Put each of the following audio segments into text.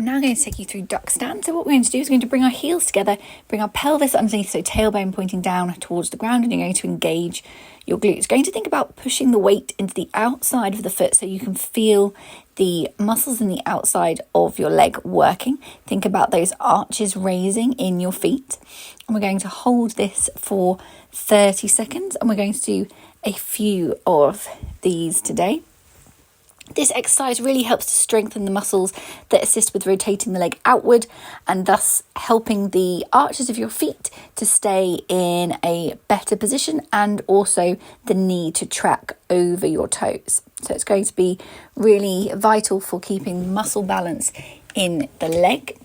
I'm now going to take you through duck stand. So what we're going to do is we're going to bring our heels together, bring our pelvis underneath, so tailbone pointing down towards the ground, and you're going to engage your glutes. Going to think about pushing the weight into the outside of the foot so you can feel the muscles in the outside of your leg working. Think about those arches raising in your feet. And we're going to hold this for 30 seconds, and we're going to do a few of these today. This exercise really helps to strengthen the muscles that assist with rotating the leg outward and thus helping the arches of your feet to stay in a better position and also the knee to track over your toes. So it's going to be really vital for keeping muscle balance in the leg.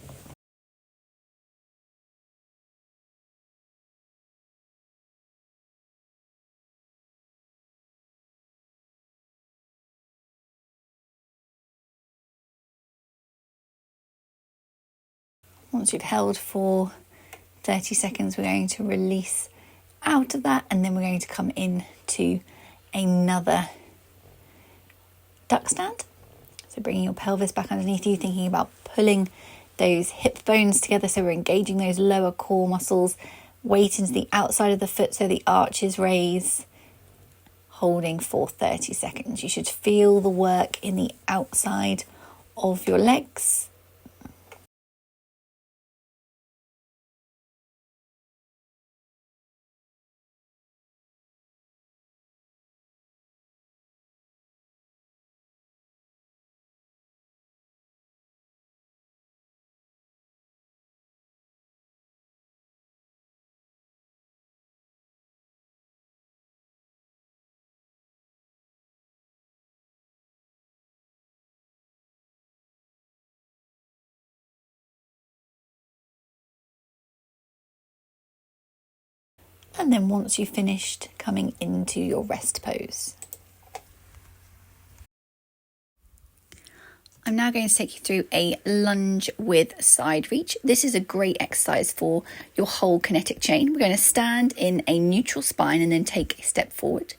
Once you've held for 30 seconds, we're going to release out of that, and then we're going to come in to another duck stand. So bringing your pelvis back underneath you, thinking about pulling those hip bones together, so we're engaging those lower core muscles, weight into the outside of the foot so the arches raise, holding for 30 seconds. You should feel the work in the outside of your legs. And then once you've finished, coming into your rest pose. I'm now going to take you through a lunge with side reach. This is a great exercise for your whole kinetic chain. We're going to stand in a neutral spine and then take a step forward.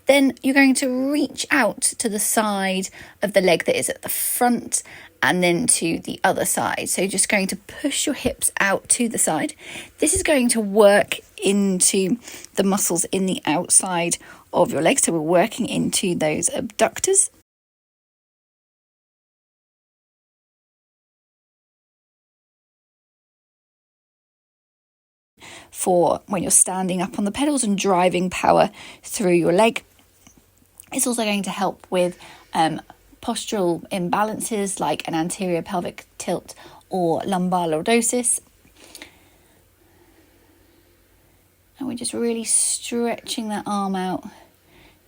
Then you're going to reach out to the side of the leg that is at the front and then to the other side. So you're just going to push your hips out to the side. This is going to work into the muscles in the outside of your legs. So we're working into those abductors. For when you're standing up on the pedals and driving power through your leg. It's also going to help with postural imbalances like an anterior pelvic tilt or lumbar lordosis. And we're just really stretching that arm out,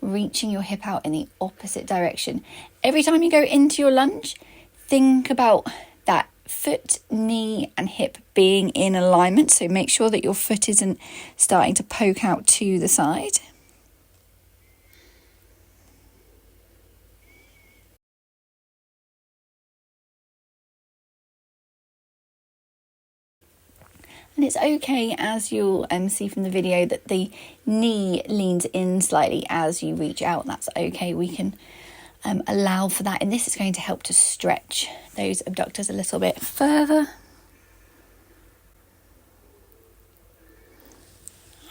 reaching your hip out in the opposite direction. Every time you go into your lunge, think about that foot, knee and hip being in alignment. So make sure that your foot isn't starting to poke out to the side. And it's okay, as you'll see from the video, that the knee leans in slightly as you reach out. That's okay. We can allow for that. And this is going to help to stretch those abductors a little bit further.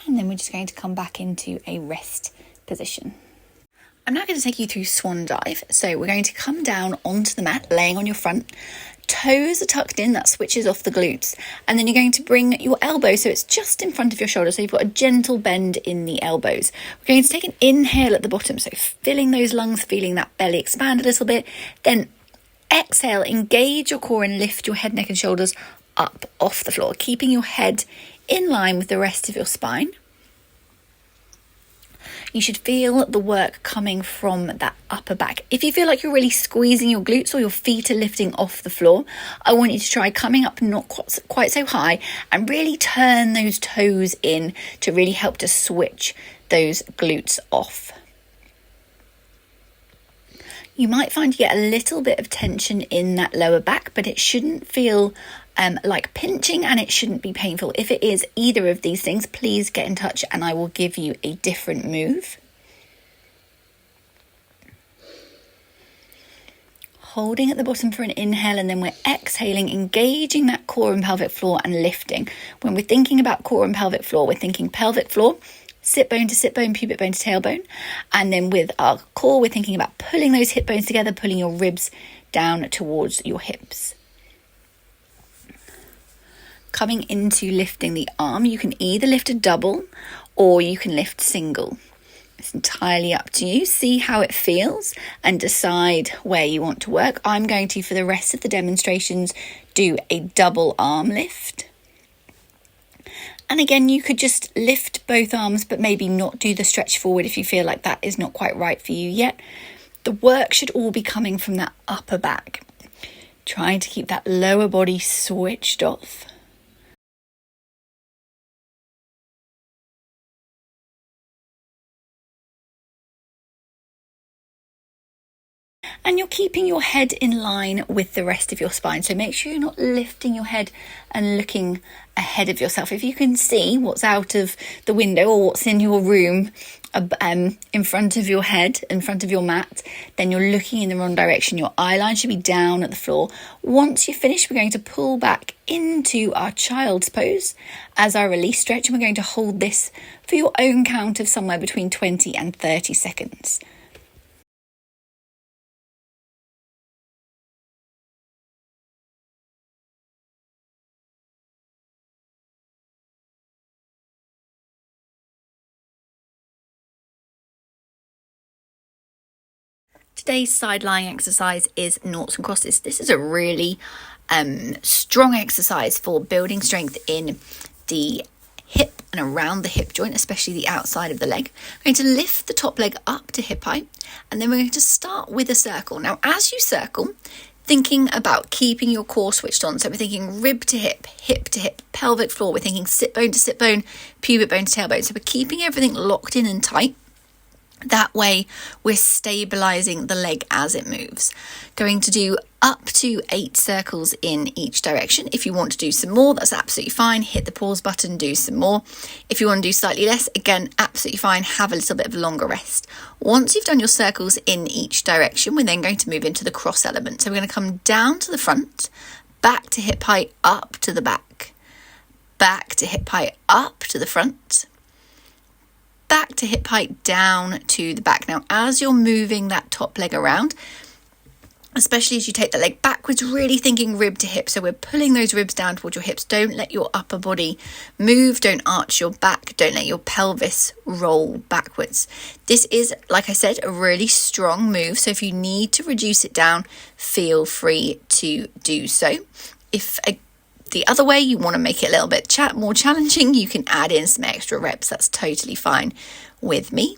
And then we're just going to come back into a rest position. I'm now going to take you through swan dive. So we're going to come down onto the mat, laying on your front. Toes are tucked in, that switches off the glutes. And then you're going to bring your elbow so it's just in front of your shoulder. So you've got a gentle bend in the elbows. We're going to take an inhale at the bottom. So filling those lungs, feeling that belly expand a little bit. Then exhale, engage your core and lift your head, neck and shoulders up off the floor, keeping your head in line with the rest of your spine. You should feel the work coming from that upper back. If you feel like you're really squeezing your glutes or your feet are lifting off the floor, I want you to try coming up not quite so high and really turn those toes in to really help to switch those glutes off. You might find you get a little bit of tension in that lower back, but it shouldn't feel like pinching and it shouldn't be painful. If it is either of these things, please get in touch and I will give you a different move. holding at the bottom for an inhale, and then we're exhaling, engaging that core and pelvic floor and lifting. When we're thinking about core and pelvic floor, we're thinking pelvic floor, sit bone to sit bone, pubic bone to tailbone. And then with our core, we're thinking about pulling those hip bones together, pulling your ribs down towards your hips. Coming into lifting the arm, you can either lift a double or you can lift single. It's entirely up to you. See how it feels and decide where you want to work. I'm going to, for the rest of the demonstrations, do a double arm lift. And again, you could just lift both arms, but maybe not do the stretch forward if you feel like that is not quite right for you yet. The work should all be coming from that upper back. Trying to keep that lower body switched off. And you're keeping your head in line with the rest of your spine. So make sure you're not lifting your head and looking ahead of yourself. If you can see what's out of the window or what's in your room in front of your head, in front of your mat, then you're looking in the wrong direction. Your eye line should be down at the floor. Once you're finished, we're going to pull back into our child's pose as our release stretch. And we're going to hold this for your own count of somewhere between 20 and 30 seconds. Today's side lying exercise is noughts and crosses. This is a really strong exercise for building strength in the hip and around the hip joint, especially the outside of the leg. We're going to lift the top leg up to hip height, and then we're going to start with a circle. Now, as you circle, thinking about keeping your core switched on. So we're thinking rib to hip to hip, pelvic floor. We're thinking sit bone to sit bone, pubic bone to tailbone. So we're keeping everything locked in and tight. That way we're stabilizing the leg as it moves. Going to do up to 8 circles in each direction. If you want to do some more, that's absolutely fine. Hit the pause button, do some more. If you want to do slightly less, again, absolutely fine. Have a little bit of a longer rest. Once you've done your circles in each direction, we're then going to move into the cross element. So we're going to come down to the front, back to hip height, up to the back, back to hip height, up to the front, back to hip height, down to the back. Now, as you're moving that top leg around, especially as you take the leg backwards, really thinking rib to hip. So we're pulling those ribs down towards your hips. Don't let your upper body move. Don't arch your back. Don't let your pelvis roll backwards. This is, like I said, a really strong move. So if you need to reduce it down, feel free to do so. If the other way, you want to make it a little bit more challenging, you can add in some extra reps. That's totally fine with me.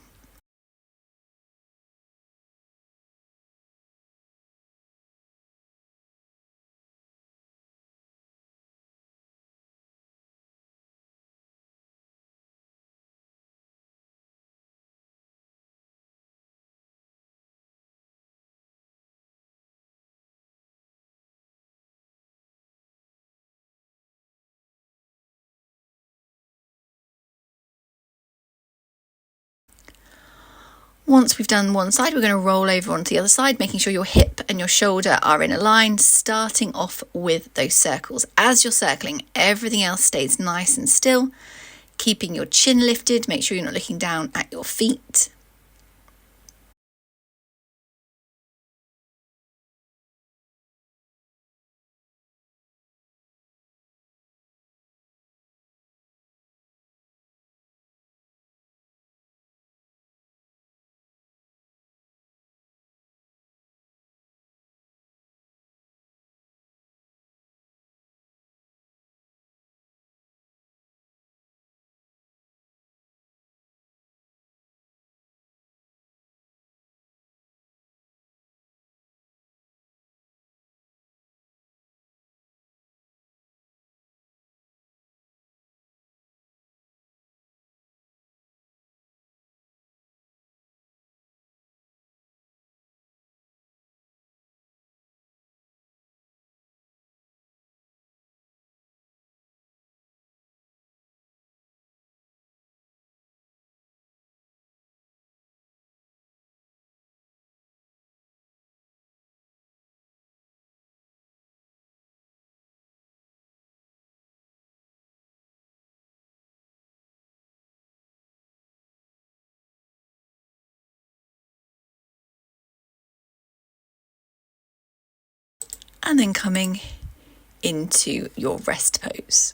Once we've done one side, we're going to roll over onto the other side, making sure your hip and your shoulder are in a line, starting off with those circles. As you're circling, everything else stays nice and still, keeping your chin lifted. Make sure you're not looking down at your feet. and then coming into your rest pose.